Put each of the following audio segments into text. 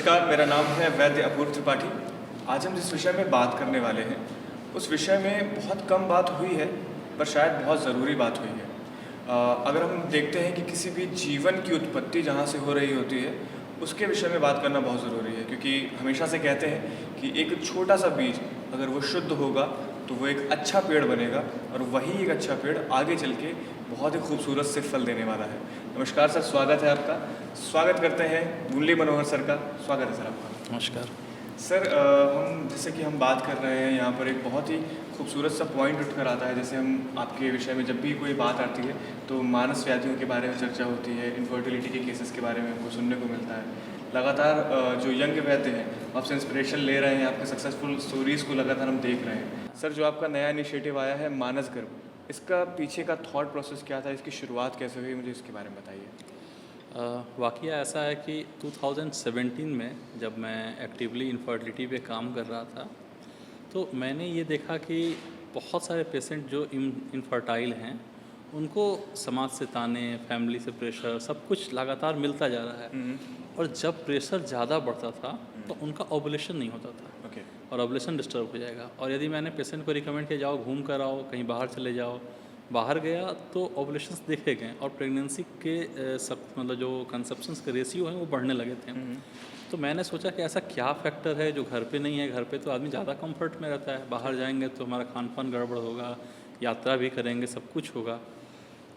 नमस्कार, मेरा नाम है वैद्य अपूर्व त्रिपाठी। आज हम जिस विषय में बात करने वाले हैं, उस विषय में बहुत कम बात हुई है, पर शायद बहुत ज़रूरी बात हुई है। अगर हम देखते हैं कि किसी भी जीवन की उत्पत्ति जहाँ से हो रही होती है, उसके विषय में बात करना बहुत ज़रूरी है, क्योंकि हमेशा से कहते हैं कि एक छोटा सा बीज अगर वो शुद्ध होगा, तो वो एक अच्छा पेड़ बनेगा और वही एक अच्छा पेड़ आगे चल के बहुत ही खूबसूरत से फल देने वाला है। नमस्कार सर, स्वागत है आपका। स्वागत करते हैं मुरली मनोहर सर का। स्वागत है सर आपका। नमस्कार सर, हम जैसे कि हम बात कर रहे हैं यहाँ पर एक बहुत ही खूबसूरत सा पॉइंट उठकर आता है। जैसे हम आपके विषय में जब भी कोई बात आती है तो मानस व्याधियों के बारे में चर्चा होती है, इनफर्टिलिटी के केसेस के बारे में हमको सुनने को मिलता है। लगातार जो यंग वैद्य हैं, आपसे इंस्पिरेशन ले रहे हैं, आपके सक्सेसफुल स्टोरीज़ को लगातार हम देख रहे हैं। सर, जो आपका नया इनिशिएटिव आया है मानस गर्भ, इसका पीछे का थॉट प्रोसेस क्या था, इसकी शुरुआत कैसे हुई, मुझे इसके बारे में बताइए। वाक़या ऐसा है कि 2017 में जब मैं एक्टिवली इनफर्टिलिटी पे काम कर रहा था, तो मैंने ये देखा कि बहुत सारे पेशेंट जो इनफर्टाइल हैं, उनको समाज से ताने, फैमिली से प्रेशर, सब कुछ लगातार मिलता जा रहा है। और जब प्रेशर ज़्यादा बढ़ता था तो उनका ओवुलेशन नहीं होता था। ओके। और ओवुलेशन डिस्टर्ब हो जाएगा। और यदि मैंने पेशेंट को रिकमेंड किया जाओ घूम कर आओ, कहीं बाहर चले जाओ, बाहर गया तो ओवुलेशंस देखे गए और प्रेगनेंसी के सब मतलब जो कंसेप्शंस के रेशियो हैं वो बढ़ने लगे थे। तो मैंने सोचा कि ऐसा क्या फैक्टर है जो घर पे नहीं है। घर पे तो आदमी ज़्यादा कंफर्ट में रहता है, बाहर जाएंगे तो हमारा खान पान गड़बड़ होगा, यात्रा भी करेंगे, सब कुछ होगा।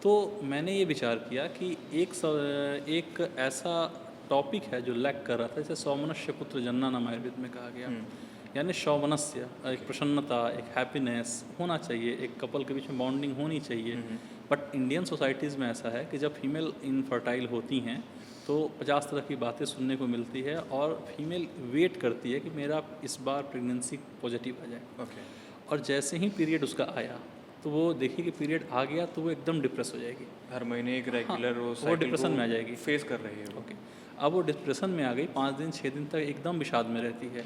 तो मैंने ये विचार किया कि एक ऐसा टॉपिक है जो लैक कर रहा था, जैसे सौमनस्य पुत्र जन्ना नाम आयुर्वेद में कहा गया। यानी सौमनस्य, एक प्रसन्नता, एक हैप्पीनेस होना चाहिए, एक कपल के बीच में बॉन्डिंग होनी चाहिए। बट इंडियन सोसाइटीज़ में ऐसा है कि जब फीमेल इनफर्टाइल होती हैं तो 50 तरह की बातें सुनने को मिलती है और फीमेल वेट करती है कि मेरा इस बार प्रेगनेंसी पॉजिटिव आ जाए। ओके। और जैसे ही पीरियड उसका आया तो वो देखिए कि पीरियड आ गया तो वो एकदम डिप्रेस हो जाएगी। हर महीने एक रेगुलर हाँ, वो वो साइकिल डिप्रेशन को में आ जाएगी। फेस कर रही है वो। ओके। अब वो डिप्रेशन में आ गई, 5 दिन 6 दिन तक एकदम विषाद में रहती है।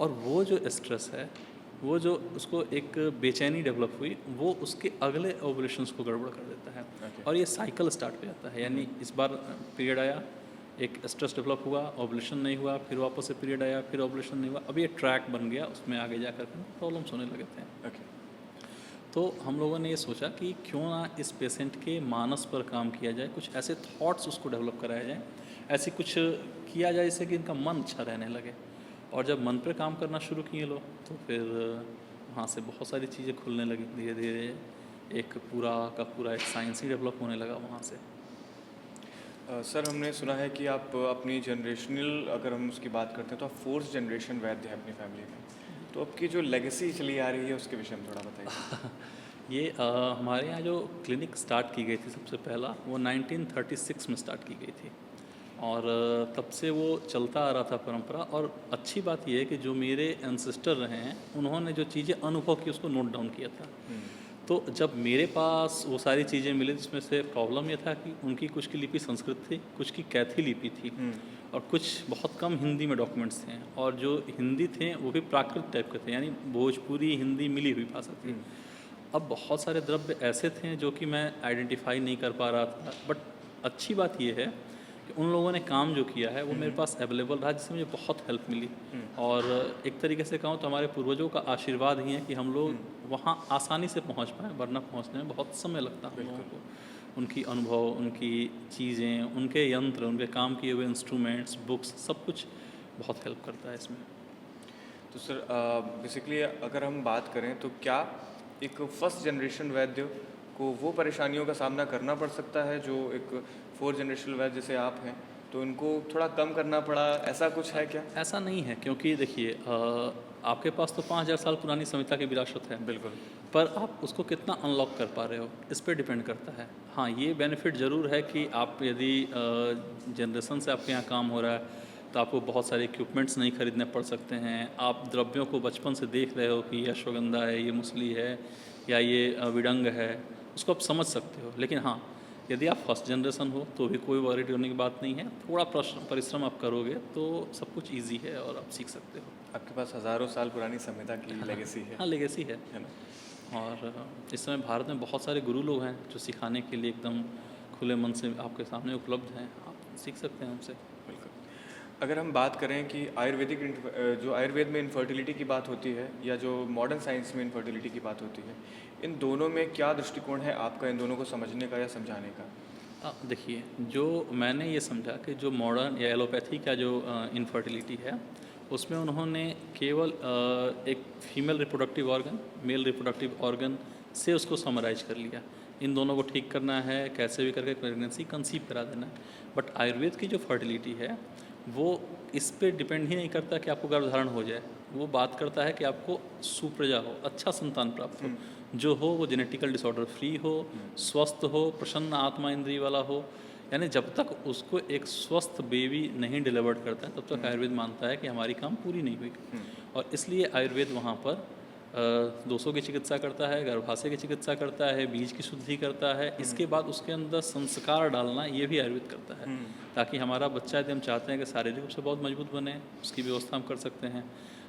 और वो जो स्ट्रेस है, वो जो उसको एक बेचैनी डेवलप हुई, वो उसके अगले ओवुलेशंस को गड़बड़ कर देता है। ओके। और ये साइकिल स्टार्ट हो जाता है। यानी इस बार पीरियड आया, एक स्ट्रेस डेवलप हुआ, ओवुलेशन नहीं हुआ, फिर वापस से पीरियड आया, फिर ओवुलेशन नहीं हुआ। अब ये ट्रैक बन गया, उसमें आगे जाकर के प्रॉब्लम्स होने लगे थे। ओके। तो हम लोगों ने ये सोचा कि क्यों ना इस पेशेंट के मानस पर काम किया जाए, कुछ ऐसे थॉट्स उसको डेवलप कराया जाए, ऐसी कुछ किया जाए जिससे कि इनका मन अच्छा रहने लगे। और जब मन पर काम करना शुरू किए लोग, तो फिर वहाँ से बहुत सारी चीज़ें खुलने लगी धीरे धीरे। एक पूरा का पूरा एक साइंस ही डेवलप होने लगा वहाँ से। सर, हमने सुना है कि आप अपनी जनरेशनल, अगर हम उसकी बात करते हैं तो आप फोर्थ जनरेशन वैद्य हैं अपनी फैमिली में। तो आपकी जो लेगेसी चली आ रही है उसके विषय में थोड़ा बताइए। ये हमारे यहाँ जो क्लिनिक स्टार्ट की गई थी सबसे पहला, वो 1936 में स्टार्ट की गई थी। और तब से वो चलता आ रहा था परंपरा। और अच्छी बात ये है कि जो मेरे एंसेस्टर रहे हैं, उन्होंने जो चीज़ें अनुभव की उसको नोट डाउन किया था। तो जब मेरे पास वो सारी चीज़ें मिली, जिसमें से प्रॉब्लम ये था कि उनकी कुछ की लिपि संस्कृत थी, कुछ की कैथी लिपि थी, और कुछ बहुत कम हिंदी में डॉक्यूमेंट्स थे। और जो हिंदी थे वो भी प्राकृत टाइप के थे, यानी भोजपुरी हिंदी मिली हुई भाषा थी। अब बहुत सारे द्रव्य ऐसे थे जो कि मैं आइडेंटिफाई नहीं कर पा रहा था। बट अच्छी बात यह है कि उन लोगों ने काम जो किया है वो मेरे पास अवेलेबल रहा, जिससे मुझे बहुत हेल्प मिली। और एक तरीके से कहूँ तो हमारे पूर्वजों का आशीर्वाद ही है कि हम लोग वहाँ आसानी से पहुँच पाएँ, वरना पहुँचने में बहुत समय लगता है हम लोगों को। उनकी अनुभव, उनकी चीज़ें, उनके यंत्र, उनके काम किए हुए इंस्ट्रूमेंट्स, बुक्स, सब कुछ बहुत हेल्प करता है इसमें। तो सर, बेसिकली अगर हम बात करें तो क्या एक फर्स्ट जनरेशन वैद्य को वो परेशानियों का सामना करना पड़ सकता है जो एक फोर्थ जनरेशन वैद्य जैसे आप हैं, तो उनको थोड़ा कम करना पड़ा, ऐसा कुछ है क्या? ऐसा नहीं है, क्योंकि देखिए आपके पास तो 5000 साल पुरानी संहिता की विरासत है। बिल्कुल। पर आप उसको कितना अनलॉक कर पा रहे हो, इस पे डिपेंड करता है। हाँ, ये बेनिफिट ज़रूर है कि आप यदि जनरेशन से आपके यहाँ काम हो रहा है तो आपको बहुत सारे इक्विपमेंट्स नहीं खरीदने पड़ सकते हैं। आप द्रव्यों को बचपन से देख रहे हो कि ये अश्वगंधा है, ये मुसली है, या ये विडंग है, उसको आप समझ सकते हो। लेकिन हाँ, यदि आप फर्स्ट जनरेशन हो तो भी कोई वरी होने की बात नहीं है। थोड़ा परिश्रम आप करोगे तो सब कुछ ईजी है और आप सीख सकते हो। आपके पास हज़ारों साल पुरानी संहिता की लेगेसी है। हाँ, लेगेसी है ना? और इस समय भारत में बहुत सारे गुरु लोग हैं जो सिखाने के लिए एकदम खुले मन से आपके सामने उपलब्ध हैं। आप सीख सकते हैं उनसे। बिल्कुल। अगर हम बात करें कि जो आयुर्वेद में इनफर्टिलिटी की बात होती है या जो मॉडर्न साइंस में इनफर्टिलिटी की बात होती है, इन दोनों में क्या दृष्टिकोण है आपका इन दोनों को समझने का या समझाने का? देखिए, जो मैंने ये समझा कि जो मॉडर्न या एलोपैथी का जो इनफर्टिलिटी है, उसमें उन्होंने केवल एक female reproductive organ, male reproductive organ से उसको समराइज कर लिया। इन दोनों को ठीक करना है, कैसे भी करके प्रेगनेंसी कंसीव करा देना है। बट आयुर्वेद की जो फर्टिलिटी है, वो इस पे डिपेंड ही नहीं करता कि आपको गर्भधारण हो जाए। वो बात करता है कि आपको सुप्रजा हो, अच्छा संतान प्राप्त हो, जो हो वो जेनेटिकल डिसऑर्डर फ्री हो, स्वस्थ हो, प्रसन्न आत्मा इंद्रिय वाला हो। यानी जब तक उसको एक स्वस्थ बेबी नहीं डिलीवर्ड करता है, तब तक आयुर्वेद मानता है कि हमारी काम पूरी नहीं हुई। और इसलिए आयुर्वेद वहाँ पर दोषों की चिकित्सा करता है, गर्भाशय की चिकित्सा करता है, बीज की शुद्धि करता है। इसके बाद उसके अंदर संस्कार डालना, ये भी आयुर्वेद करता है, ताकि हमारा बच्चा, यदि हम चाहते हैं कि शारीरिक रूप से बहुत मजबूत बने, उसकी व्यवस्था हम कर सकते हैं।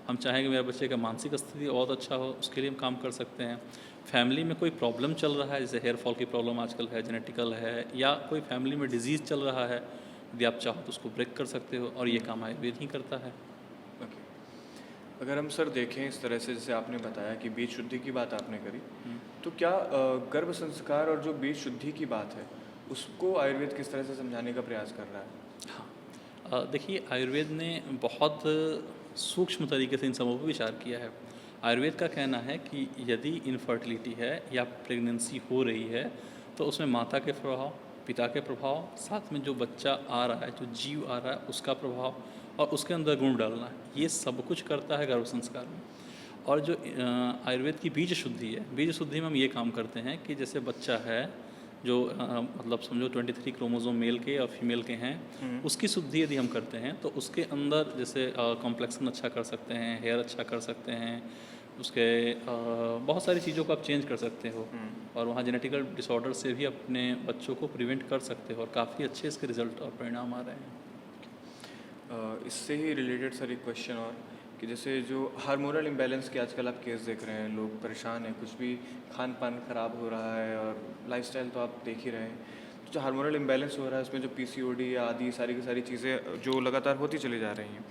हम चाहेंगे मेरे बच्चे का मानसिक स्थिति बहुत अच्छा हो, उसके लिए हम काम कर सकते हैं। फैमिली में कोई प्रॉब्लम चल रहा है, जैसे हेयर फॉल की प्रॉब्लम आजकल है, जेनेटिकल है, या कोई फैमिली में डिजीज़ चल रहा है, यदि आप चाहो तो उसको ब्रेक कर सकते हो, और ये काम आयुर्वेद ही करता है। ओके। अगर हम सर देखें इस तरह से, जैसे आपने बताया कि बीज शुद्धि की बात आपने करी, तो क्या गर्भ संस्कार और जो बीज शुद्धि की बात है, उसको आयुर्वेद किस तरह से समझाने का प्रयास कर रहा है? हाँ, देखिए, आयुर्वेद ने बहुत सूक्ष्म तरीके से इन सबों पर विचार किया है। आयुर्वेद का कहना है कि यदि इनफर्टिलिटी है या प्रेगनेंसी हो रही है, तो उसमें माता के प्रभाव, पिता के प्रभाव, साथ में जो बच्चा आ रहा है, जो जीव आ रहा है, उसका प्रभाव, और उसके अंदर गुण डालना है, ये सब कुछ करता है गर्भ संस्कार में। और जो आयुर्वेद की बीज शुद्धि है, बीज शुद्धि में हम ये काम करते हैं कि जैसे बच्चा है, जो मतलब समझो 23 क्रोमोसोम मेल के और फीमेल के हैं, उसकी शुद्धि यदि हम करते हैं तो उसके अंदर जैसे कॉम्प्लेक्सन अच्छा कर सकते हैं, हेयर अच्छा कर सकते हैं, उसके बहुत सारी चीज़ों को आप चेंज कर सकते हो, और वहाँ जेनेटिकल डिसऑर्डर से भी अपने बच्चों को प्रिवेंट कर सकते हो, और काफ़ी अच्छे इसके रिजल्ट और परिणाम आ रहे हैं। इससे ही रिलेटेड सर एक क्वेश्चन और, कि जैसे जो हार्मोनल इम्बैलेंस के आजकल आप केस देख रहे हैं, लोग परेशान हैं, कुछ भी खान पान खराब हो रहा है और लाइफस्टाइल तो आप देख ही रहे हैं, तो जो हार्मोनल इम्बैलेंस हो रहा है उसमें जो पीसीओडी या आदि सारी की सारी चीज़ें जो लगातार होती चली जा रही हैं,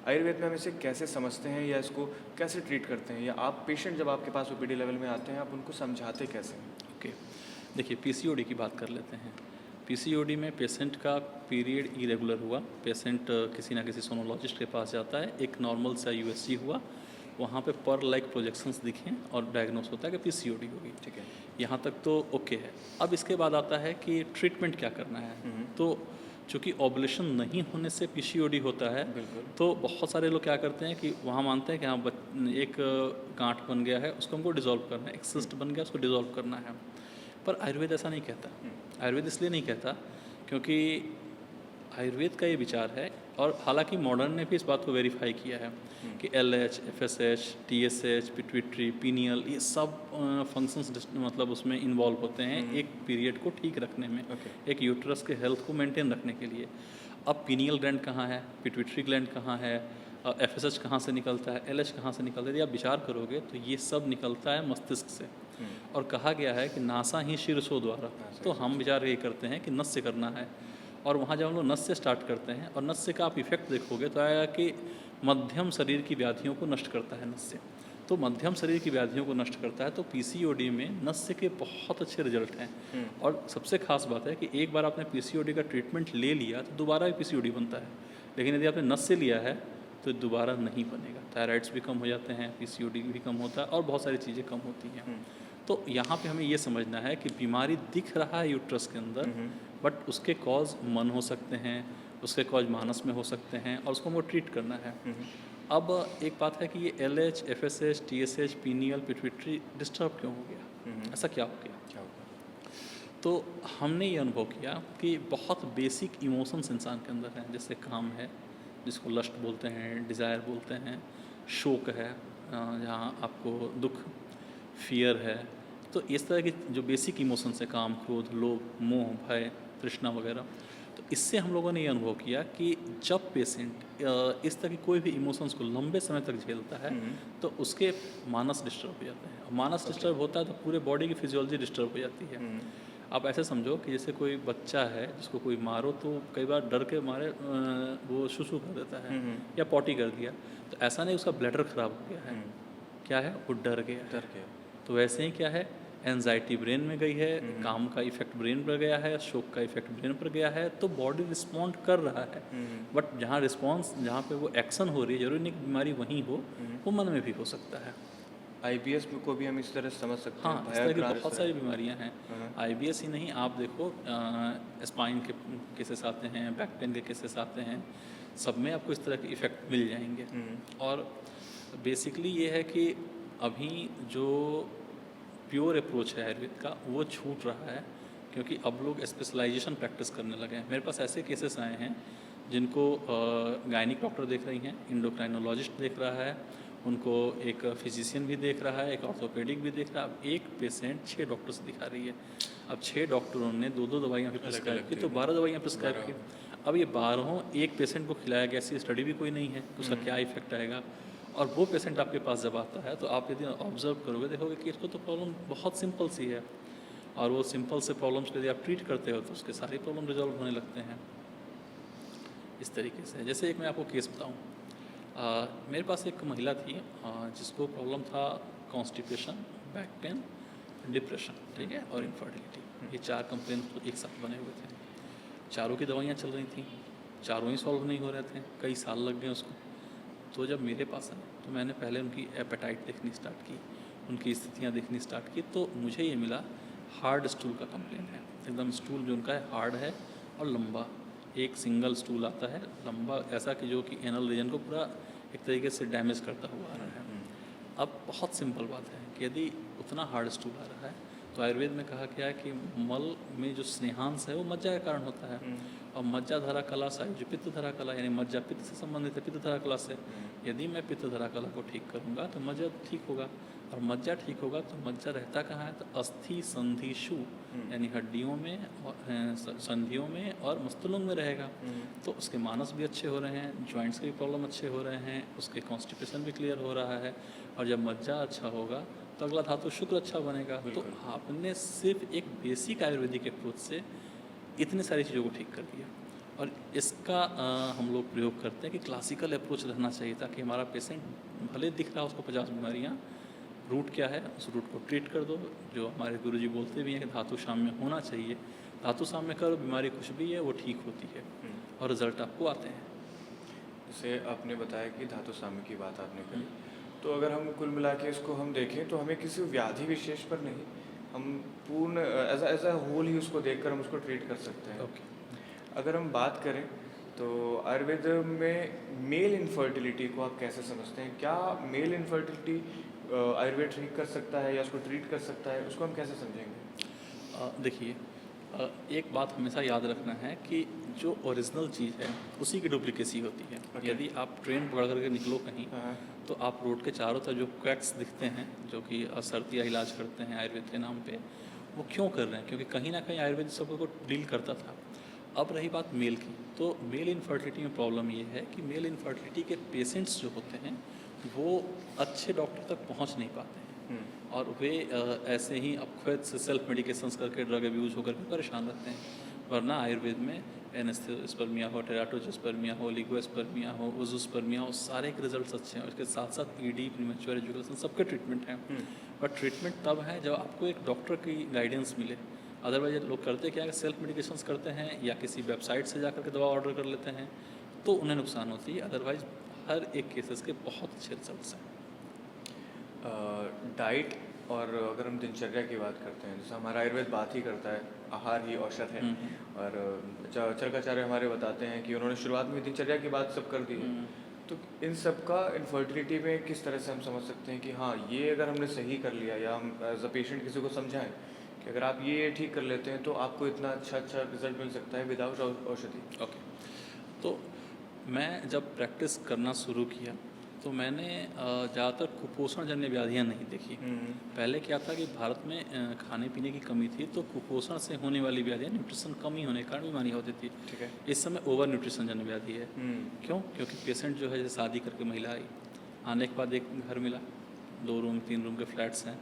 आयुर्वेद में हम इसे कैसे समझते हैं या इसको कैसे ट्रीट करते हैं, या आप पेशेंट जब आपके पास ओपीडी लेवल में आते हैं आप उनको समझाते कैसे हैं? ओके, देखिए, पीसीओडी की बात कर लेते हैं। पीसीओडी में पेशेंट का पीरियड इरेगुलर हुआ, पेशेंट किसी ना किसी सोनोलॉजिस्ट के पास जाता है, एक नॉर्मल सा यूएसजी हुआ, वहाँ पे पर लाइक प्रोजेक्शंस दिखें और डायग्नोस होता है कि पीसीओडी होगी। ठीक है। यहाँ तक तो ओके है। अब इसके बाद आता है कि ट्रीटमेंट क्या करना है। तो चूँकि ओवुलेशन नहीं होने से पीसीओडी होता है, बिल्कुल। तो बहुत सारे लोग क्या करते हैं कि वहाँ मानते हैं कि हाँ, एक गांठ बन गया है, उसको हमको डिज़ोल्व करना है, एक सिस्ट बन गया, उसको डिज़ोल्व करना है। पर आयुर्वेद ऐसा नहीं कहता। आयुर्वेद इसलिए नहीं कहता क्योंकि आयुर्वेद का ये विचार है, और हालांकि मॉडर्न ने भी इस बात को वेरीफाई किया है कि LH, FSH, TSH, pituitary, pineal, ये सब फंक्शंस मतलब उसमें इन्वॉल्व होते हैं एक पीरियड को ठीक रखने में, एक यूट्रस के हेल्थ को मेंटेन रखने के लिए। अब पीनियल ग्लैंड कहाँ है, पिट्यूटरी ग्लैंड कहाँ है, एफएसएच कहाँ से निकलता है, एलएच कहाँ से निकलता है, यदि आप विचार करोगे तो ये सब निकलता है मस्तिष्क से। और कहा गया है कि नासा ही शीर्षों द्वारा, तो हम विचार ये करते हैं कि नस से करना है। और वहाँ जब हम लोग नस से स्टार्ट करते हैं, और नस से का आप इफेक्ट देखोगे तो आएगा कि मध्यम शरीर की व्याधियों को नष्ट करता है नस से। तो मध्यम शरीर की व्याधियों को नष्ट करता है, तो पीसीओडी में नस से के बहुत अच्छे रिजल्ट हैं। और सबसे खास बात है कि एक बार आपने पीसीओडी का ट्रीटमेंट ले लिया तो दोबारा भी पीसीओडी बनता है, लेकिन यदि आपने नस से लिया है तो दोबारा नहीं बनेगा। थायराइड्स भी कम हो जाते हैं, पीसीओडी भी कम होता है, और बहुत सारी चीज़ें कम होती हैं। तो यहाँ पे हमें ये समझना है कि बीमारी दिख रहा है यूट्रस के अंदर, बट उसके कॉज मन हो सकते हैं, उसके कॉज मानस में हो सकते हैं, और उसको हमको ट्रीट करना है। अब एक बात है कि ये LH, FSH, TSH, pineal, pituitary disturb क्यों हो गया, ऐसा क्या हो गया? तो हमने ये अनुभव किया कि बहुत बेसिक इमोशंस इंसान के अंदर हैं, जैसे काम है, जिसको लस्ट बोलते हैं, डिज़ायर बोलते हैं, शोक है, जहाँ आपको दुख, फियर है। तो इस तरह की जो बेसिक इमोशंस है, काम, क्रोध, लोभ, मोह, भय, तृष्णा वगैरह, तो इससे हम लोगों ने ये अनुभव किया कि जब पेशेंट इस तरह की कोई भी इमोशंस को लंबे समय तक झेलता है तो उसके मानस डिस्टर्ब हो जाते हैं। मानस डिस्टर्ब होता है तो पूरे बॉडी की फिजियोलॉजी डिस्टर्ब हो जाती है। आप ऐसे समझो कि जैसे कोई बच्चा है जिसको कोई मारो तो कई बार डर के मारे वो सुसु कर देता है या पॉटी कर दिया, तो ऐसा नहीं उसका ब्लैडर ख़राब हो गया है, क्या है वो डर गया है। डर गया। तो वैसे ही क्या है, एनजाइटी ब्रेन में गई है, काम का इफेक्ट ब्रेन पर गया है, शोक का इफेक्ट ब्रेन पर गया है, तो बॉडी रिस्पॉन्ड कर रहा है। बट जहाँ रिस्पॉन्स, जहाँ पे वो एक्शन हो रही है, जरूरी नहीं कि बीमारी वहीं हो, वो मन में भी हो सकता है। आईबीएस को भी हम इस तरह से समझ सकते हैं। हाँ, इस तरह की बहुत सारी बीमारियां हैं। आईबीएस ही नहीं, आप देखो स्पाइन के केसेस आते हैं, बैक पेन के केसेस आते हैं, सब में आपको इस तरह के इफ़ेक्ट मिल जाएंगे। और बेसिकली ये है कि अभी जो प्योर अप्रोच है आयुर्वेद का वो छूट रहा है, क्योंकि अब लोग स्पेशलाइजेशन प्रैक्टिस करने लगे हैं। मेरे पास ऐसे केसेस आए हैं जिनको गायनिक डॉक्टर देख रही हैं, इंडोक्राइनोलॉजिस्ट देख रहा है, उनको एक फिजिशियन भी देख रहा है, एक ऑर्थोपेडिक भी देख रहा है। अब एक पेशेंट 6 डॉक्टर से दिखा रही है। अब 6 डॉक्टरों ने 2-2 दवाइयाँ भी प्रिस्क्राइब की, तो 12 दवाइयाँ प्रिस्क्राइब की। अब ये 12 एक पेशेंट को खिलाया गया, ऐसी स्टडी भी कोई नहीं है उसका क्या इफेक्ट आएगा। और वो पेशेंट आपके पास जब आता है तो आप यदि ऑब्जर्व करोगे, देखोगे कि इसको तो प्रॉब्लम बहुत सिंपल सी है, और वो सिंपल से प्रॉब्लम्स को यदि आप ट्रीट करते हो तो उसके सारे प्रॉब्लम रिजॉल्व होने लगते हैं। इस तरीके से जैसे एक मैं आपको केस बताऊँ, मेरे पास एक महिला थी जिसको प्रॉब्लम था कॉन्स्टिपेशन, बैक पेन, डिप्रेशन, ठीक है, और इनफर्टिलिटी। ये 4 कंप्लेन एक साथ बने हुए थे। चारों की दवाइयाँ चल रही थी, चारों ही सॉल्व नहीं हो रहे थे, कई साल लग गए उसको। तो जब मेरे पास आए तो मैंने पहले उनकी एपेटाइट देखनी स्टार्ट की, उनकी स्थितियाँ देखनी स्टार्ट की, तो मुझे ये मिला हार्ड स्टूल का कंप्लेन है। एकदम स्टूल जो उनका है हार्ड है और लंबा, एक सिंगल स्टूल आता है लंबा, ऐसा कि जो कि एनल रीजन को पूरा एक तरीके से डैमेज करता हुआ आ रहा है। अब बहुत सिंपल बात है कि यदि उतना हार्ड स्टूल आ रहा है तो आयुर्वेद में कहा गया है कि मल में जो स्नेहांश है वो मज्जा के कारण होता है, और मज्जा धारा कला से जो पित्त धारा कला, यानी मज्जा पित्त से संबंधित है, पित्त धारा कला से। यदि मैं पित्त धारा कला को ठीक करूँगा तो मज्जा ठीक होगा, और मज्जा ठीक होगा तो मज्जा रहता कहाँ है, तो अस्थि संधिषु, यानी हड्डियों में, संधियों में और मस्तूलों में रहेगा। तो उसके मानस भी अच्छे हो रहे हैं, जॉइंट्स के भी प्रॉब्लम अच्छे हो रहे हैं, उसके कॉन्स्टिपेशन भी क्लियर हो रहा है, और जब मज्जा अच्छा होगा तो अगला धातु शुक्र अच्छा बनेगा। तो आपने सिर्फ एक बेसिक आयुर्वेदिक अप्रोच से इतनी सारी चीज़ों को ठीक कर दिया। और इसका हम लोग प्रयोग करते हैं कि क्लासिकल अप्रोच रहना चाहिए, ताकि हमारा पेशेंट भले दिख रहा है उसको 50 बीमारियाँ, रूट क्या है उस रूट को ट्रीट कर दो। जो हमारे गुरुजी बोलते भी हैं कि धातु साम्य होना चाहिए, धातु साम्य करो, बीमारी कुछ भी है वो ठीक होती है और रिजल्ट आपको आते हैं। जैसे आपने बताया कि धातु साम्य की बात आपने करी, तो अगर हम कुल मिला के इसको हम देखें तो हमें किसी व्याधि विशेष पर नहीं, हम पूर्ण एज अ होल ही उसको देखकर हम उसको ट्रीट कर सकते हैं। अगर हम बात करें तो आयुर्वेद में मेल इनफर्टिलिटी को आप कैसे समझते हैं? क्या मेल इनफर्टिलिटी आयुर्वेद ठीक कर सकता है या उसको ट्रीट कर सकता है, उसको हम कैसे समझेंगे? देखिए, एक बात हमेशा याद रखना है कि जो ओरिजिनल चीज़ है उसी की डुप्लीकेसी होती है। यदि आप ट्रेन पकड़ करके निकलो कहीं तो आप रोड के चारों तरफ जो क्वैक्स दिखते हैं, जो कि सर्दी या इलाज करते हैं आयुर्वेद के नाम पे, वो क्यों कर रहे हैं? क्योंकि कहीं ना कहीं आयुर्वेद सबको को डील करता था। अब रही बात मेल की, तो मेल इनफर्टिलिटी में प्रॉब्लम ये है कि मेल इनफर्टिलिटी के पेशेंट्स जो होते हैं वो अच्छे डॉक्टर तक पहुंच नहीं पाते हैं, और वे ऐसे ही अब खुद से सेल्फ मेडिकेशंस करके ड्रग अब्यूज़ होकर के परेशान रहते हैं। वरना आयुर्वेद में एनेस्थेस्पर्मिया हो, टेराटोजोस्पर्मिया हो, लिगोस्पर्मिया हो, ओजोस्पर्मिया हो, सारे के रिजल्ट्स अच्छे हैं। उसके साथ साथ ईडी, प्रीमेच्योर एजुकेशन, सबके ट्रीटमेंट हैं। बट ट्रीटमेंट तब है जब आपको एक डॉक्टर की गाइडेंस मिले। अदरवाइज लोग करते क्या है, सेल्फ मेडिकेशंस करते हैं या किसी वेबसाइट से जाकर के दवा ऑर्डर कर लेते हैं, तो उन्हें नुकसान होती है। अदरवाइज हर एक केसेस के बहुत अच्छे रिजल्ट्स हैं। डाइट और अगर हम दिनचर्या की बात करते हैं, जैसे हमारा आयुर्वेद बात ही करता है आहार ही औषध है, और चरकाचार्य हमारे बताते हैं कि उन्होंने शुरुआत में दिनचर्या की बात सब कर दी है। तो इन सब का इनफर्टिलिटी में किस तरह से हम समझ सकते हैं कि हाँ, ये अगर हमने सही कर लिया, या हम एज अ पेशेंट किसी को समझाएं कि अगर आप ये ठीक कर लेते हैं तो आपको इतना अच्छा रिजल्ट मिल सकता है विदाउट औषधि। ओके, तो मैं जब प्रैक्टिस करना शुरू किया तो मैंने ज़्यादातर कुपोषण जन्य व्याधियाँ नहीं देखी। पहले क्या था कि भारत में खाने पीने की कमी थी, तो कुपोषण से होने वाली व्याधियाँ, न्यूट्रिशन कमी होने के कारण बीमारियाँ होती थी। ठीक है। इस समय ओवर न्यूट्रिशन जन्य व्याधि है। क्यों? क्योंकि पेशेंट जो है, जैसे शादी करके महिला आई, आने के बाद एक घर मिला, 2 रूम 3 रूम के फ्लैट्स हैं,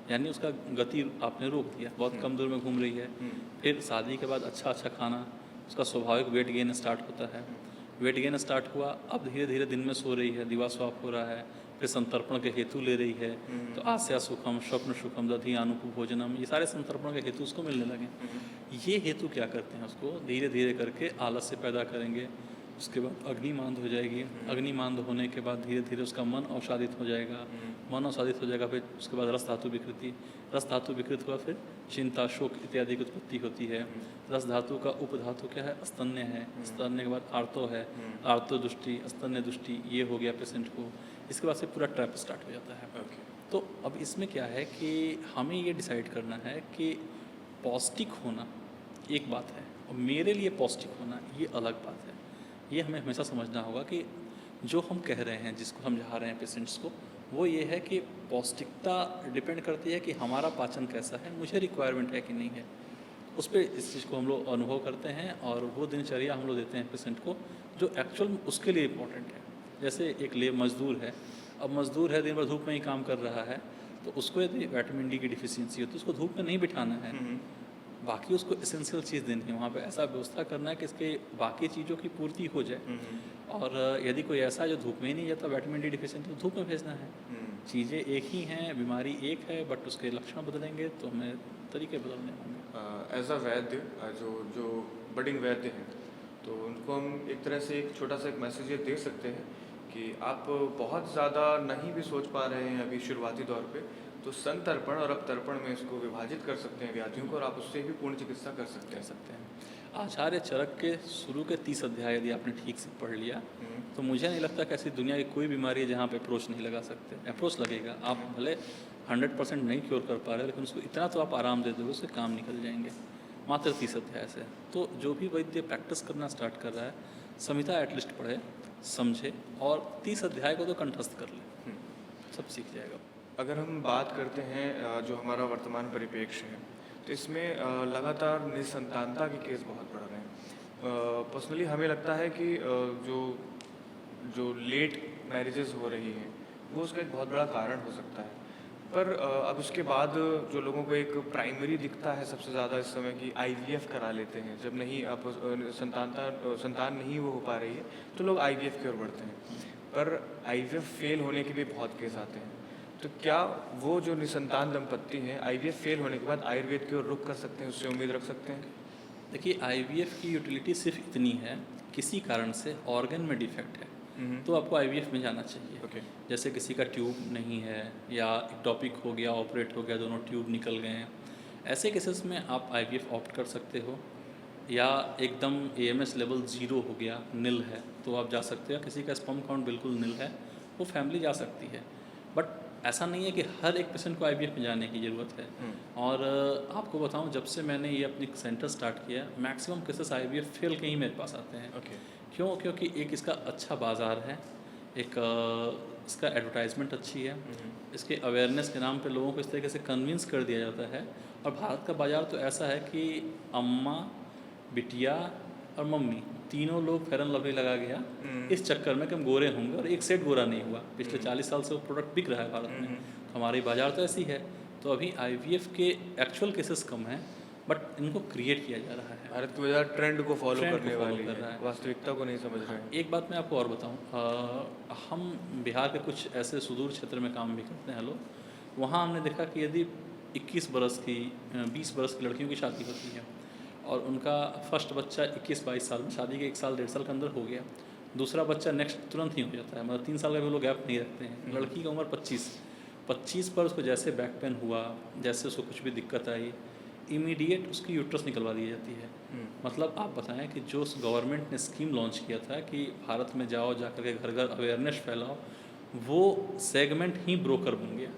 यानी उसका गति आपने रोक दिया, बहुत कम दूर में घूम रही है। फिर शादी के बाद अच्छा अच्छा खाना, उसका स्वाभाविक वेट गेन स्टार्ट होता है। वेट गेन स्टार्ट हुआ, अब धीरे धीरे दिन में सो रही है, दिवा स्वाप हो रहा है, फिर संतर्पण के हेतु ले रही है। तो आस्या सुखम, स्वप्न सुखम, दधि आनुप भोजनम, ये सारे संतर्पण के हेतु उसको मिलने लगे। ये हेतु क्या करते हैं, उसको धीरे धीरे करके आलस्य पैदा करेंगे। उसके बाद अग्निमांद हो जाएगी। अग्निमांद होने के बाद धीरे धीरे उसका मन अवसादित हो जाएगा। मन अवसादित हो जाएगा, फिर उसके बाद रस धातु विकृति, रस धातु विकृत हुआ, फिर चिंता, शोक इत्यादि की उत्पत्ति होती है। रस धातु का उपधातु क्या है, स्तन्य है। स्तन्य के बाद आर्तो है, आर्तो दृष्टि, स्तन्य दृष्टि, ये हो गया पेशेंट को। इसके बाद से पूरा ट्रैप स्टार्ट हो जाता है। तो अब इसमें क्या है कि हमें ये डिसाइड करना है कि पौष्टिक होना एक बात है और मेरे लिए पौष्टिक होना ये अलग बात है। ये हमें हमेशा समझना होगा कि जो हम कह रहे हैं, जिसको समझा रहे हैं पेशेंट्स को, वो ये है कि पौष्टिकता डिपेंड करती है कि हमारा पाचन कैसा है, मुझे रिक्वायरमेंट है कि नहीं है। उस पर इस चीज़ को हम लोग अनुभव करते हैं और वो दिनचर्या हम लोग देते हैं पेशेंट को जो एक्चुअल उसके लिए इम्पोर्टेंट है। जैसे एक मजदूर है, अब मजदूर है, दिन भर धूप में ही काम कर रहा है, तो उसको यदि विटामिन डी की डिफिशियंसी हो तो उसको धूप में नहीं बिठाना है। बाकी उसको एसेंशियल चीज़ देनी है, वहाँ पे ऐसा व्यवस्था करना है कि इसके बाकी चीज़ों की पूर्ति हो जाए। और यदि कोई ऐसा जो धूप में ही नहीं जाता, विटामिन डी डिफिशियंट, तो धूप में भेजना है। चीज़ें एक ही हैं, बीमारी एक है, बट उसके लक्षण बदलेंगे तो हमें तरीके बदलने होंगे। एज अ वैद्य, जो बडिंग वैद्य हैं, तो उनको हम एक तरह से एक छोटा सा एक मैसेज ये दे सकते हैं कि आप बहुत ज़्यादा नहीं भी सोच पा रहे हैं अभी शुरुआती दौर पे, तो संतर्पण और अपतर्पण में इसको विभाजित कर सकते हैं व्याधियों को, और आप उससे भी पूर्ण चिकित्सा कर सकते हैं। आचार्य चरक के शुरू के 30 अध्याय यदि आपने ठीक से पढ़ लिया तो मुझे नहीं लगता कि ऐसी दुनिया की कोई बीमारी है जहाँ पे अप्रोच नहीं लगा सकते। अप्रोच लगेगा, आप भले 100% नहीं क्योर कर पा रहे, लेकिन उसको इतना तो आप आराम दे दोगे, उससे काम निकल जाएंगे मात्र 30 अध्याय से। तो जो भी वैद्य प्रैक्टिस करना स्टार्ट कर रहा है, संहिता एटलीस्ट पढ़े, समझे और 30 अध्याय को तो कंठस्थ कर ले, सब सीख जाएगा। अगर हम बात करते हैं जो हमारा वर्तमान परिप्रेक्ष्य है, तो इसमें लगातार निसंतानता के केस बहुत बढ़ रहे हैं। पर्सनली हमें लगता है कि जो लेट मैरिजेस हो रही हैं वो उसका एक बहुत बड़ा कारण हो सकता है। पर अब उसके बाद जो लोगों को एक प्राइमरी दिखता है सबसे ज़्यादा इस समय कि IVF करा लेते हैं। जब नहीं आप संतान नहीं वो हो पा रही है तो लोग IVF की ओर बढ़ते हैं, पर IVF फेल होने के भी बहुत केस आते हैं। तो क्या वो जो निसंतान दंपत्ति हैं IVF फेल होने के बाद आयुर्वेद की ओर रुख कर सकते हैं, उससे उम्मीद रख सकते हैं? देखिए, IVF की यूटिलिटी सिर्फ इतनी है, किसी कारण से ऑर्गन में डिफेक्ट है तो आपको IVF में जाना चाहिए। जैसे किसी का ट्यूब नहीं है या इक्टोपिक हो गया, ऑपरेट हो गया, दोनों ट्यूब निकल गए हैं, ऐसे केसेस में आप IVF ऑप्ट कर सकते हो। या एकदम AMS लेवल 0 हो गया, नील है, तो आप जा सकते हो। किसी का स्पर्म काउंट बिल्कुल नील है, वो फैमिली जा सकती है। बट ऐसा नहीं है कि हर एक पेशेंट को IVF में जाने की ज़रूरत है। और आपको बताऊं, जब से मैंने ये अपनी सेंटर स्टार्ट किया, मैक्सिमम केसेस IVF फेल के ही मेरे पास आते हैं। क्यों? क्योंकि एक इसका अच्छा बाज़ार है, एक इसका एडवर्टाइजमेंट अच्छी है, इसके अवेयरनेस के नाम पे लोगों को इस तरीके से कन्विंस कर दिया जाता है। और भारत का बाज़ार तो ऐसा है कि अम्मा, बिटिया और मम्मी तीनों लोग फेयर एंड लवली लगा गया इस चक्कर में कि हम गोरे होंगे, और एक सेट गोरा नहीं हुआ। पिछले 40 साल से वो प्रोडक्ट बिक रहा है भारत में। तो हमारी बाज़ार तो ऐसी है। तो अभी IVF के एक्चुअल केसेस कम हैं, बट इनको क्रिएट किया जा रहा है। भारत की बाजार ट्रेंड को फॉलो करने वाली है, वास्तविकता को नहीं समझ रहे हैं। एक बात मैं आपको और बताऊं, हम बिहार के कुछ ऐसे सुदूर क्षेत्र में काम भी करते हैं लोग। वहाँ हमने देखा कि यदि 21 बरस की 20 बरस की लड़कियों की शादी होती है और उनका फर्स्ट बच्चा 21-22 साल में, शादी के 1 साल 1.5 साल के अंदर हो गया, दूसरा बच्चा नेक्स्ट तुरंत ही हो जाता है, मतलब 3 साल का भी लोग गैप नहीं रखते हैं। लड़की की उम्र 25 पर उसको जैसे बैक पेन हुआ, जैसे उसको कुछ भी दिक्कत आई, इमीडिएट उसकी यूट्रस निकलवा दी जाती है। मतलब आप बताएं कि जो गवर्नमेंट ने स्कीम लॉन्च किया था कि भारत में जाओ, जाकर के घर घर अवेयरनेस फैलाओ, वो सेगमेंट ही ब्रोकर बन गया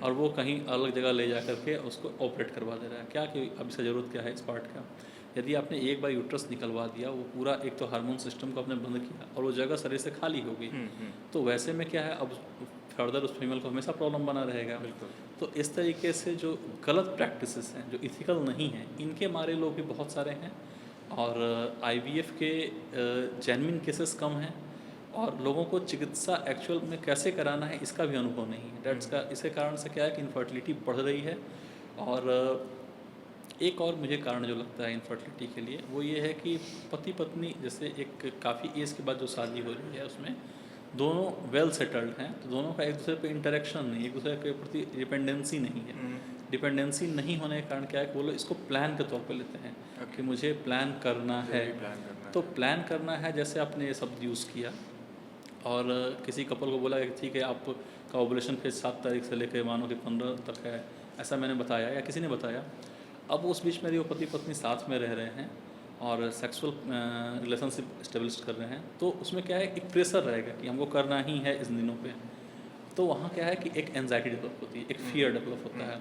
और वो कहीं अलग जगह ले जा करके उसको ऑपरेट करवा दे रहा है। क्या कि अब इसका ज़रूरत क्या है इस पार्ट का? यदि आपने एक बार यूट्रस निकलवा दिया, वो पूरा एक तो हार्मोन सिस्टम को आपने बंद किया और वो जगह शरीर से खाली हो गई, तो वैसे में क्या है, अब फर्दर उस फीमेल को हमेशा प्रॉब्लम बना रहेगा। तो इस तरीके से जो गलत प्रैक्टिसेस हैं, जो इथिकल नहीं हैं, इनके मारे लोग भी बहुत सारे हैं। और IVF के जेन्युइन केसेस कम हैं, और लोगों को चिकित्सा एक्चुअल में कैसे कराना है इसका भी अनुभव नहीं है। डेट्स का इसके कारण से क्या है कि इनफर्टिलिटी बढ़ रही है। और एक और मुझे कारण जो लगता है इनफर्टिलिटी के लिए वो ये है कि पति पत्नी जैसे एक काफ़ी एज के बाद जो शादी हो रही है उसमें दोनों वेल सेटल्ड हैं, तो दोनों का एक दूसरे पे इंटरेक्शन नहीं, एक दूसरे के प्रति डिपेंडेंसी नहीं है। डिपेंडेंसी नहीं होने के कारण क्या है कि वो लोग इसको प्लान के तौर पे लेते हैं कि मुझे प्लान करना है। प्लान करना तो प्लान करना है, जैसे आपने ये शब्द यूज़ किया और किसी कपल को बोला कि ठीक है आपका ओवुलेशन फेज 7 तारीख से लेकर मानो कि 15 तक है, ऐसा मैंने बताया या किसी ने बताया। अब उस बीच में वो पति पत्नी साथ में रह रहे हैं और सेक्सुअल रिलेशनशिप इस्टेब्लिश कर रहे हैं, तो उसमें क्या है एक प्रेशर रहेगा कि हमको करना ही है इस दिनों पे। तो वहाँ क्या है कि एक एंजाइटी डेवलप होती है, एक फियर डेवलप होता है।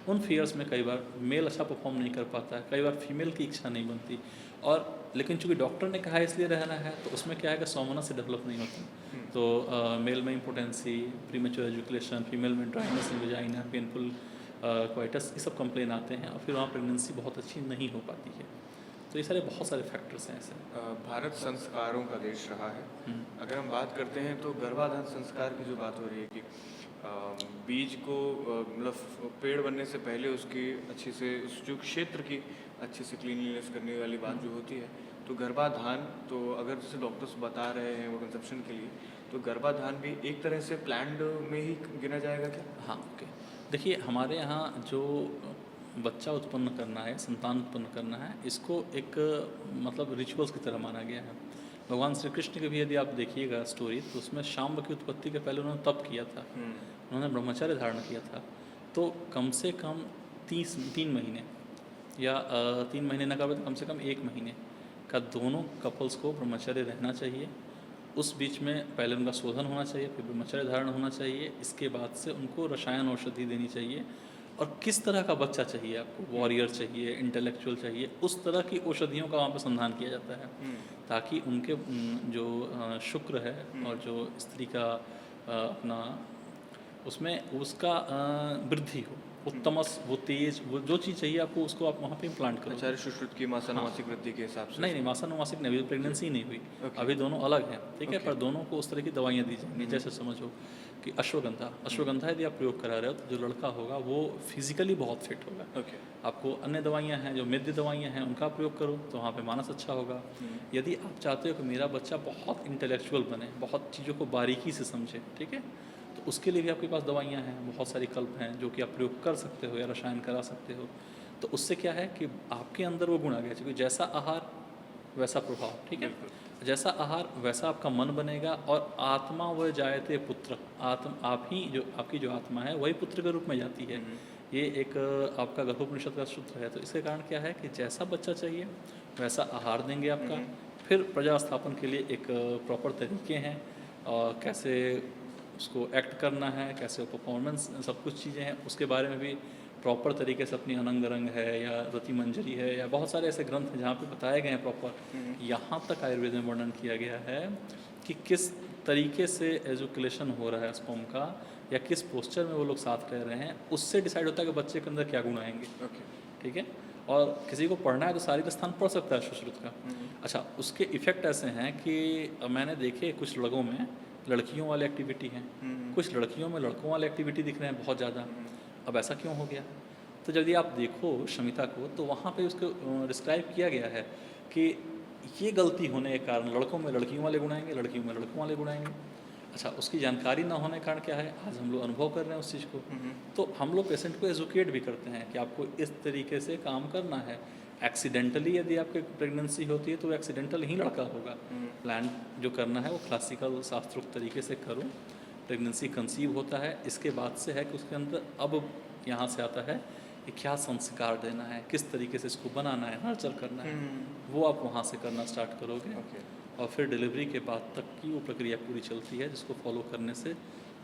उन फियर्स में कई बार मेल अच्छा परफॉर्म नहीं कर पाता है, कई बार फीमेल की इच्छा नहीं बनती। और लेकिन चूंकि डॉक्टर ने कहा है इसलिए रहना है, तो उसमें क्या है कि सोमना से डेवलप नहीं होता। तो मेल में इम्पोर्टेंसी, प्रीमेच्योर एजुकेशन, फीमेल में ड्राइनेस इन वजाइना, पेनफुल क्वाइटस, ये सब कंप्लेन आते हैं और फिर वहाँ प्रेगनेंसी बहुत अच्छी नहीं हो पाती है। तो ये सारे बहुत सारे फैक्टर्स हैं ऐसे। भारत संस्कारों का देश रहा है। अगर हम बात करते हैं तो गर्भाधान संस्कार की जो बात हो रही है कि बीज को मतलब पेड़ बनने से पहले उसकी अच्छी से उस जो क्षेत्र की अच्छे से क्लीनलीनेस करने वाली बात जो होती है, तो गर्भाधान तो अगर जैसे डॉक्टर्स बता रहे हैं वो कंसेप्शन के लिए, तो गर्भाधान भी एक तरह से प्लान्ड में ही गिना जाएगा क्या? हाँ, ओके। देखिए हमारे यहाँ जो बच्चा उत्पन्न करना है, संतान उत्पन्न करना है, इसको एक मतलब रिचुअल्स की तरह माना गया है। भगवान श्री कृष्ण की भी यदि आप देखिएगा स्टोरी, तो उसमें शाम्ब की उत्पत्ति के पहले उन्होंने तप किया था, उन्होंने ब्रह्मचर्य धारण किया था। तो कम से कम 3 महीने या 3 महीने न कर कम से कम 1 महीने का दोनों कपल्स को ब्रह्मचर्य रहना चाहिए। उस बीच में पहले उनका शोधन होना चाहिए, फिर ब्रह्मचर्य धारण होना चाहिए। इसके बाद से उनको रसायन औषधि देनी चाहिए और किस तरह का बच्चा चाहिए आपको, वॉरियर चाहिए, इंटेलेक्चुअल चाहिए, उस तरह की औषधियों का वहाँ पर संधान किया जाता है ताकि उनके जो शुक्र है और जो स्त्री का अपना उसमें उसका वृद्धि हो, उत्तमस, वो तेज, वो जो चीज़ चाहिए आपको उसको आप वहाँ पे इम्प्लांट करो। आचार्य सुश्रुत की मासानुमासिक वृद्धि के हिसाब से? नहीं, मासानुमासिक नहीं, अभी प्रेगनेंसी नहीं हुई, अभी दोनों अलग हैं, ठीक है। पर दोनों को उस तरह की दवाइयाँ दी जाएंगी। जैसे समझो कि अश्वगंधा यदि आप प्रयोग करा रहे हो तो जो लड़का होगा वो फिजिकली बहुत फिट होगा। आपको अन्य दवाइयाँ हैं, जो मेद्य दवाइयाँ हैं, उनका प्रयोग करो तो वहाँ पे मानस अच्छा होगा। यदि आप चाहते हो कि मेरा बच्चा बहुत इंटेलेक्चुअल बने, बहुत चीज़ों को बारीकी से समझे, ठीक है, तो उसके लिए भी आपके पास दवाइयाँ हैं, बहुत सारी कल्प हैं जो कि आप प्रयोग कर सकते हो या रसायन करा सकते हो। तो उससे क्या है कि आपके अंदर वो गुण आ गया, क्योंकि जैसा आहार वैसा प्रभाव, ठीक है। जैसा आहार वैसा आपका मन बनेगा और आत्मा वह जायते पुत्र, आप ही जो आपकी जो आत्मा है वही पुत्र के रूप में जाती है। ये एक आपका गर्भोपनिषद का सूत्र है। तो इसके कारण क्या है कि जैसा बच्चा चाहिए वैसा आहार देंगे आपका। फिर प्रजा स्थापन के लिए एक प्रॉपर तरीके हैं और कैसे उसको एक्ट करना है, कैसे परफॉर्मेंस, सब कुछ चीज़ें हैं, उसके बारे में भी प्रॉपर तरीके से अपनी अनंग रंग है या रति मंजरी है या बहुत सारे ऐसे ग्रंथ हैं जहाँ पे बताए गए हैं प्रॉपर। यहाँ तक आयुर्वेद में वर्णन किया गया है कि किस तरीके से एजुकेशन हो रहा है स्पर्म का या किस पोस्चर में वो लोग साथ रह रहे हैं, उससे डिसाइड होता है कि बच्चे के अंदर क्या गुण आएंगे। ठीक है। और किसी को पढ़ना है तो शारीरिक स्थान पढ़ सकता है सुश्रुत का। अच्छा, उसके इफ़ेक्ट ऐसे हैं कि मैंने देखे कुछ लोगों में लड़कियों वाली एक्टिविटी हैं, कुछ लड़कियों में लड़कों वाली एक्टिविटी दिख रहे हैं बहुत ज़्यादा। अब ऐसा क्यों हो गया? तो यदि आप देखो शमिता को तो वहाँ पे उसको डिस्क्राइब किया गया है कि ये गलती होने के कारण लड़कों में लड़कियों वाले गुण आएंगे, लड़कियों में लड़कों वाले गुण आएंगे। अच्छा, उसकी जानकारी ना होने के कारण क्या है, आज हम लोग अनुभव कर रहे हैं उस चीज़ को। तो हम लोग पेशेंट को एजुकेट भी करते हैं कि आपको इस तरीके से काम करना है। एक्सीडेंटली यदि आपकी प्रेगनेंसी होती है तो एक्सीडेंटल ही लड़का होगा। प्लान जो करना है वो क्लासिकल शास्त्रोक्त तरीके से करो। प्रेगनेंसी कंसीव होता है, इसके बाद से है कि उसके अंदर अब यहाँ से आता है कि क्या संस्कार देना है, किस तरीके से इसको बनाना है, नर्चर करना है, वो आप वहाँ से करना स्टार्ट करोगे। और फिर डिलीवरी के बाद तक की वो प्रक्रिया पूरी चलती है, जिसको फॉलो करने से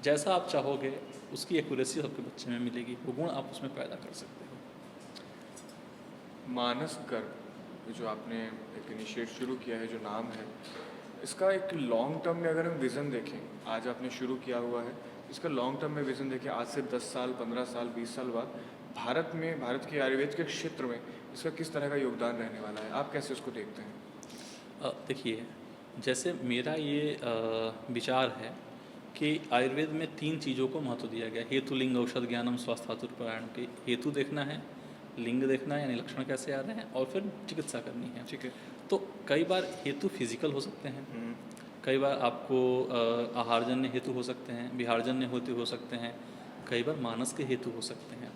जैसा आप चाहोगे उसकी एक्यूरेसी आपके बच्चे में मिलेगी, वो गुण आप उसमें पैदा कर सकते हो। मानस गर्भ जो आपने एक इनिशिएट शुरू किया है, जो नाम है, इसका एक लॉन्ग टर्म में अगर हम विज़न देखें, आज आपने शुरू किया हुआ है, इसका लॉन्ग टर्म में विज़न देखें, आज से 10 साल, 15 साल, 20 साल बाद भारत में, भारत के आयुर्वेद के क्षेत्र में इसका किस तरह का योगदान रहने वाला है? आप कैसे उसको देखते हैं? देखिए, जैसे मेरा ये विचार है कि आयुर्वेद में 3 चीज़ों को महत्व दिया गया है। हेतु, लिंग, औषध, ज्ञानम, स्वास्थ्यातुर्परायण के। हेतु देखना है, लिंग देखना है यानी लक्षण कैसे आ रहे हैं, और फिर चिकित्सा करनी है। ठीक है। तो कई बार हेतु फिजिकल हो सकते हैं, हम्म, कई बार आपको आहारजन्य हेतु हो सकते हैं, विहारजन्य हेतु हो सकते हैं, कई बार मानस के हेतु हो सकते हैं।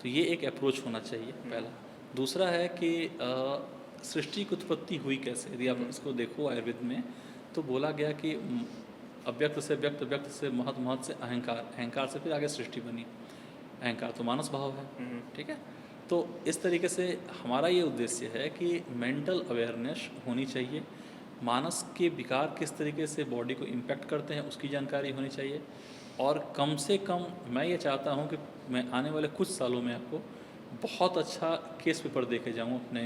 तो ये एक अप्रोच होना चाहिए पहला। दूसरा है कि सृष्टि की उत्पत्ति हुई कैसे। यदि आप इसको देखो आयुर्वेद में, तो बोला गया कि अव्यक्त से व्यक्त, व्यक्त से महत, महत से अहंकार, अहंकार से फिर आगे सृष्टि बनी। अहंकार तो मानस भाव है, ठीक है। तो इस तरीके से हमारा ये उद्देश्य है कि मेंटल अवेयरनेस होनी चाहिए, मानस के विकार किस तरीके से बॉडी को इम्पैक्ट करते हैं उसकी जानकारी होनी चाहिए। और कम से कम मैं ये चाहता हूँ कि मैं आने वाले कुछ सालों में आपको बहुत अच्छा केस पेपर दे के जाऊँ अपने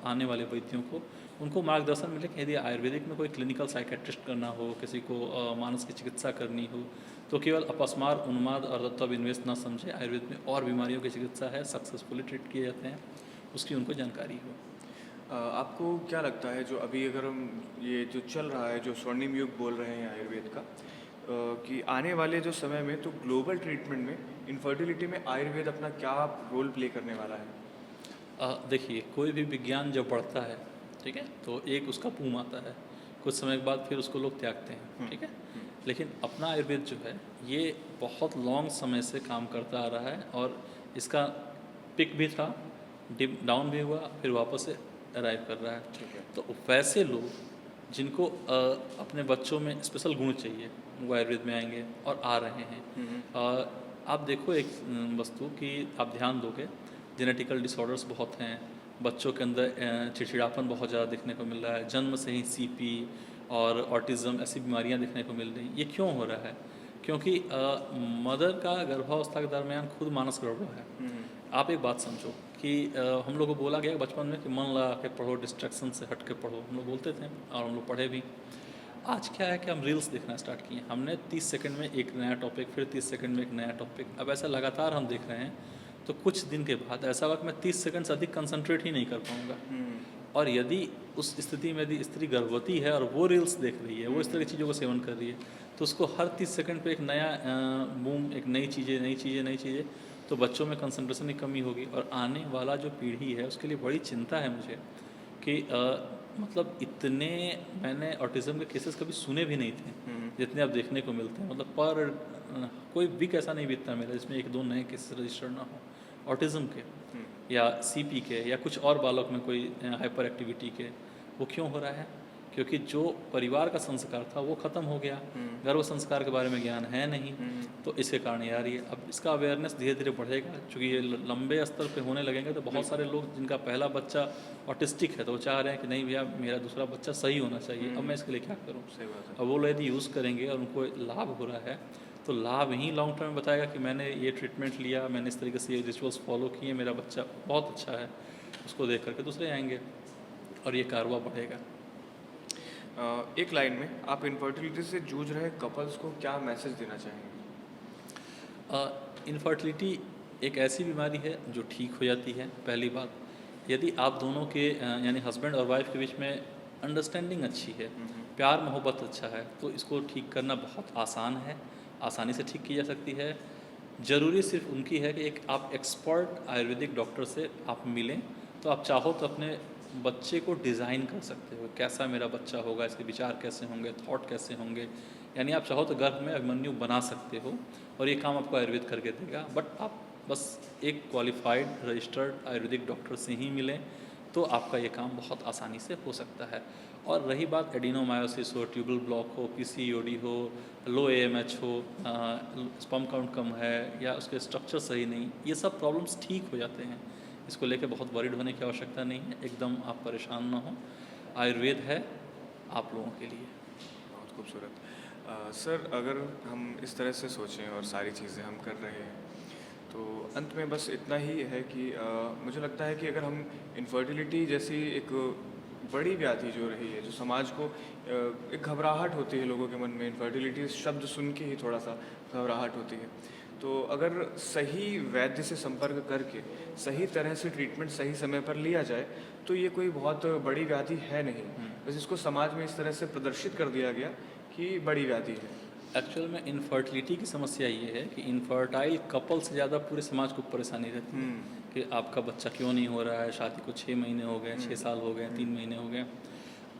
आने वाले वैद्यों को, उनको मार्गदर्शन मिले कि यदि आयुर्वेदिक में कोई क्लिनिकल साइकेट्रिस्ट करना हो, किसी को मानस की चिकित्सा करनी हो, तो केवल अपस्मार, उन्माद और तब इन्वेस्ट ना समझे। आयुर्वेद में और बीमारियों की चिकित्सा है, सक्सेसफुली ट्रीट किए जाते हैं, उसकी उनको जानकारी हो। आपको क्या लगता है जो अभी अगर हम ये जो चल रहा है, जो स्वर्णिम युग बोल रहे हैं आयुर्वेद का, कि आने वाले जो समय में तो ग्लोबल ट्रीटमेंट में इनफर्टिलिटी में आयुर्वेद अपना क्या रोल प्ले करने वाला है? देखिए, कोई भी विज्ञान जब बढ़ता है, ठीक है, तो एक उसका बूम आता है, कुछ समय के बाद फिर उसको लोग त्यागते हैं, ठीक है। लेकिन अपना आयुर्वेद जो है ये बहुत लॉन्ग समय से काम करता आ रहा है, और इसका पिक भी था, डिप डाउन भी हुआ, फिर वापस से अराइव कर रहा है। ठीक है। तो वैसे लोग जिनको अपने बच्चों में स्पेशल गुण चाहिए, वो आयुर्वेद में आएंगे और आ रहे हैं। आप देखो एक वस्तु कि आप ध्यान दोगे, जेनेटिकल डिसऑर्डर्स बहुत हैं, बच्चों के अंदर चिड़चिड़ापन बहुत ज़्यादा देखने को मिल रहा है, जन्म से ही सीपी और ऑटिज़म ऐसी बीमारियां देखने को मिल रही। ये क्यों हो रहा है? क्योंकि मदर का गर्भावस्था के दरमियान खुद मानस गड़बड़ है। आप एक बात समझो कि हम लोग को बोला गया बचपन में कि मन लगा के पढ़ो, डिस्ट्रैक्शन से हट के पढ़ो, हम लोग बोलते थे और हम लोग पढ़े भी। आज क्या है कि हम रील्स देखना स्टार्ट किए, हमने 30 सेकंड में एक नया टॉपिक, फिर 30 सेकंड में एक नया टॉपिक, अब ऐसा लगातार हम देख रहे हैं। तो कुछ दिन के बाद ऐसा होगा कि मैं 30 सेकंड से अधिक कंसंट्रेट ही नहीं कर पाऊँगा। और यदि उस स्थिति में यदि स्त्री गर्भवती है और वो रील्स देख रही है, वो इस तरह की चीज़ों को सेवन कर रही है, तो उसको हर 30 सेकंड पे एक नया बूम, एक नई चीज़ें, नई चीज़ें, नई चीज़ें, तो बच्चों में कंसंट्रेशन की कमी होगी। और आने वाला जो पीढ़ी है उसके लिए बड़ी चिंता है मुझे कि मतलब इतने मैंने ऑटिज़म के केसेस कभी सुने भी नहीं थे जितने अब देखने को मिलते हैं। मतलब पर कोई वीक ऐसा नहीं बीतता मेरा जिसमें 1-2 नए केसेस रजिस्टर्ड ना हो ऑटिज़म के, या सीपी के, या कुछ और बालक में कोई हाइपर एक्टिविटी के। वो क्यों हो रहा है? क्योंकि जो परिवार का संस्कार था वो ख़त्म हो गया, गर्भ संस्कार के बारे में ज्ञान है नहीं, तो इसके कारण ये आ रही है। अब इसका अवेयरनेस धीरे धीरे बढ़ेगा, क्योंकि ये लंबे स्तर पे होने लगेंगे, तो बहुत सारे लोग जिनका पहला बच्चा ऑटिस्टिक है तो वो चाह रहे हैं कि नहीं भैया मेरा दूसरा बच्चा सही होना चाहिए, अब मैं इसके लिए क्या करूँ। सही बात है। अब वो लोग यदि यूज़ करेंगे और उनको लाभ हो रहा है, तो लाभ ही लॉन्ग टर्म में बताएगा कि मैंने ये ट्रीटमेंट लिया, मैंने इस तरीके से ये रिचुअल्स फॉलो किए, मेरा बच्चा बहुत अच्छा है। उसको देख करके दूसरे आएंगे और ये कारवा बढ़ेगा। एक लाइन में आप इनफर्टिलिटी से जूझ रहे कपल्स को क्या मैसेज देना चाहेंगे? इनफर्टिलिटी एक ऐसी बीमारी है जो ठीक हो जाती है। पहली बात, यदि आप दोनों के यानी हस्बैंड और वाइफ के बीच में अंडरस्टैंडिंग अच्छी है, प्यार मोहब्बत अच्छा है, तो इसको ठीक करना बहुत आसान है, आसानी से ठीक की जा सकती है। ज़रूरी सिर्फ उनकी है कि एक आप एक्सपर्ट आयुर्वेदिक डॉक्टर से आप मिलें, तो आप चाहो तो अपने बच्चे को डिज़ाइन कर सकते हो, कैसा मेरा बच्चा होगा, इसके विचार कैसे होंगे, थॉट कैसे होंगे। यानी आप चाहो तो गर्भ में अभिमन्यु बना सकते हो, और ये काम आपको आयुर्वेद करके देगा। बट आप बस एक क्वालिफाइड रजिस्टर्ड आयुर्वेदिक डॉक्टर से ही मिलें, तो आपका ये काम बहुत आसानी से हो सकता है। और रही बात एडिनोमायोसिस हो, ट्यूबल ब्लॉक हो, पीसीओडी हो, लो एएमएच हो, स्पर्म काउंट कम है, या उसके स्ट्रक्चर सही नहीं, ये सब प्रॉब्लम्स ठीक हो जाते हैं। इसको लेकर बहुत वरीड होने की आवश्यकता नहीं है, एकदम आप परेशान ना हो। आयुर्वेद है आप लोगों के लिए। बहुत खूबसूरत। सर, अगर हम इस तरह से सोचें और सारी चीज़ें हम कर रहे हैं, तो अंत में बस इतना ही है कि मुझे लगता है कि अगर हम इनफर्टिलिटी जैसी एक बड़ी व्याधि जो रही है, जो समाज को एक घबराहट होती है लोगों के मन में, इनफर्टिलिटी शब्द सुन के ही थोड़ा सा घबराहट होती है, तो अगर सही वैद्य से संपर्क करके सही तरह से ट्रीटमेंट सही समय पर लिया जाए तो ये कोई बहुत बड़ी व्याधि है नहीं। बस इसको समाज में इस तरह से प्रदर्शित कर दिया गया कि बड़ी व्याधि है। एक्चुअल में इनफर्टिलिटी की समस्या ये है कि इनफर्टाइल कपल से ज़्यादा पूरे समाज को परेशानी रहती है कि आपका बच्चा क्यों नहीं हो रहा है, शादी को 6 महीने हो गए, 6 साल हो गए, 3 महीने हो गए।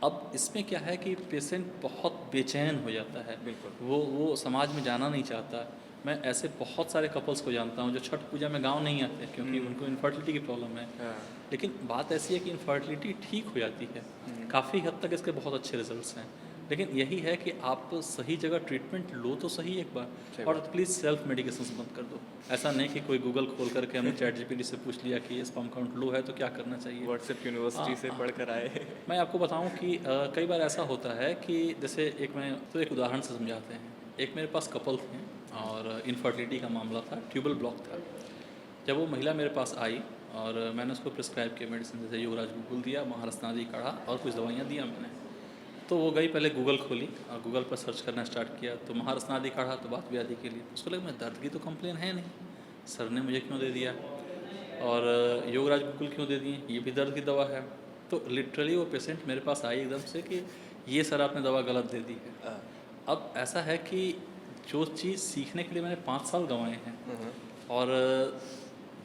अब इसमें क्या है कि पेशेंट बहुत बेचैन हो जाता है, बिल्कुल। वो समाज में जाना नहीं चाहता। मैं ऐसे बहुत सारे कपल्स को जानता हूँ जो छठ पूजा में गांव नहीं आते क्योंकि उनको इनफर्टिलिटी की प्रॉब्लम है। हाँ। लेकिन बात ऐसी है कि इनफर्टिलिटी ठीक हो जाती है, काफ़ी हद तक इसके बहुत अच्छे रिजल्ट्स हैं। लेकिन यही है कि आप सही जगह ट्रीटमेंट लो तो सही एक बार, और प्लीज़ सेल्फ मेडिकेशन बंद कर दो। ऐसा नहीं कि कोई गूगल खोल करके हमने चैट जीपीटी से पूछ लिया कि स्पर्म काउंट लो है तो क्या करना चाहिए। व्हाट्सएप यूनिवर्सिटी से पढ़ कर आए। मैं आपको बताऊं कि कई बार ऐसा होता है कि जैसे एक उदाहरण से समझाते हैं। एक मेरे पास कपल थे और इनफर्टिलिटी का मामला था, ट्यूबल ब्लॉक था। जब वो महिला मेरे पास आई और मैंने उसको प्रिस्क्राइब किया मेडिसिन, जैसे युवराज गूगल दिया, महारस्नादि काढ़ा और कुछ दवाइयाँ दिया मैंने। तो वो गई, पहले गूगल खोली और गूगल पर सर्च करना स्टार्ट किया तो महारस्नादि काढ़ा तो बात व्याधि के लिए। उसको लगा मैं दर्द की तो कंप्लेन है नहीं, सर ने मुझे क्यों दे दिया, और योगराज गूगल क्यों दे दिए, ये भी दर्द की दवा है। तो लिटरली वो पेशेंट मेरे पास आई एकदम से कि ये सर आपने दवा गलत दे दी है। अब ऐसा है कि जो चीज़ सीखने के लिए मैंने 5 साल गंवाए हैं और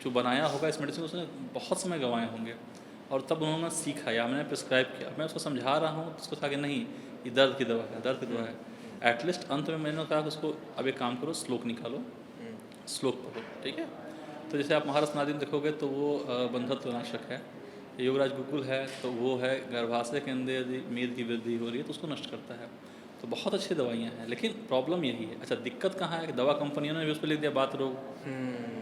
जो बनाया होगा इस मेडिसिन उसने बहुत समय गंवाए होंगे, और तब उन्होंने सीखा या मैंने प्रिस्क्राइब किया, मैं उसको समझा रहा हूँ उसको था कि नहीं ये दर्द की दवा है, दर्द की दवा है। एटलीस्ट अंत में मैंने कहा कि उसको अब एक काम करो, श्लोक निकालो, श्लोक पढ़ो, ठीक है। तो जैसे आप महारस्नादि में देखोगे तो वो बंधत्व नाशक है, योगराज गुकुल है तो वो है गर्भाशय के अंदर यदि मेद की वृद्धि हो रही है तो उसको नष्ट करता है। तो बहुत अच्छी दवाइयाँ हैं, लेकिन प्रॉब्लम यही है। अच्छा, दिक्कत कहाँ है कि दवा कंपनियों ने भी उस पर लिख दिया बात रोग,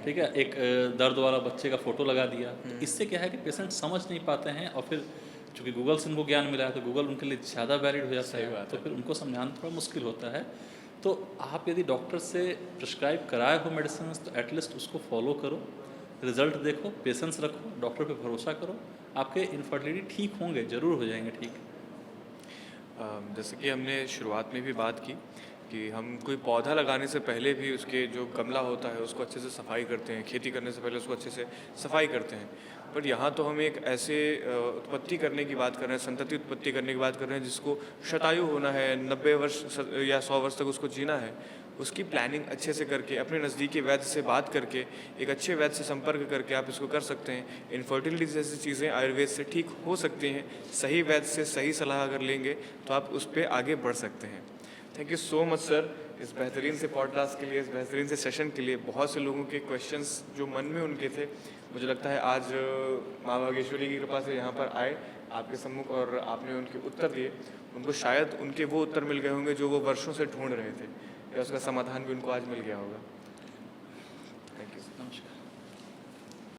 ठीक है, एक दर्द वाला बच्चे का फोटो लगा दिया। तो इससे क्या है कि पेशेंट समझ नहीं पाते हैं, और फिर चूँकि गूगल से उनको ज्ञान मिला है तो गूगल उनके लिए ज़्यादा वैलिड हो जाता है, तो फिर उनको समझाना थोड़ा मुश्किल होता है। तो आप यदि डॉक्टर से प्रिस्क्राइब कराए हो मेडिसिन तो एटलीस्ट उसको फॉलो करो, रिजल्ट देखो, पेशेंस रखो, डॉक्टर पे भरोसा करो, आपके इनफर्टिलिटी ठीक होंगे, ज़रूर हो जाएंगे ठीक। जैसे कि हमने शुरुआत में भी बात की कि हम कोई पौधा लगाने से पहले भी उसके जो गमला होता है उसको अच्छे से सफाई करते हैं, खेती करने से पहले उसको अच्छे से सफाई करते हैं। पर यहाँ तो हम एक ऐसे उत्पत्ति करने की बात कर रहे हैं, संतति उत्पत्ति करने की बात कर रहे हैं जिसको शतायु होना है, 90 वर्ष या 100 वर्ष तक उसको जीना है। उसकी प्लानिंग अच्छे से करके, अपने नज़दीकी वैद्य से बात करके, एक अच्छे वैद्य से संपर्क करके आप इसको कर सकते हैं। इनफर्टिलिटी जैसी चीज़ें आयुर्वेद से ठीक हो सकती हैं। सही वैद्य से सही सलाह अगर लेंगे तो आप उस पर आगे बढ़ सकते हैं। Thank you so much sir, इस बेहतरीन से पॉडकास्ट के लिए, इस बेहतरीन से सेशन के लिए। बहुत से लोगों के क्वेश्चंस जो मन में उनके थे, मुझे लगता है आज माँ बागेश्वरी की कृपा से यहाँ पर आए आपके सम्मुख और आपने उनके उत्तर दिए। उनको शायद उनके वो उत्तर मिल गए होंगे जो वो वर्षों से ढूंढ रहे थे, या उसका समाधान भी उनको आज मिल गया होगा।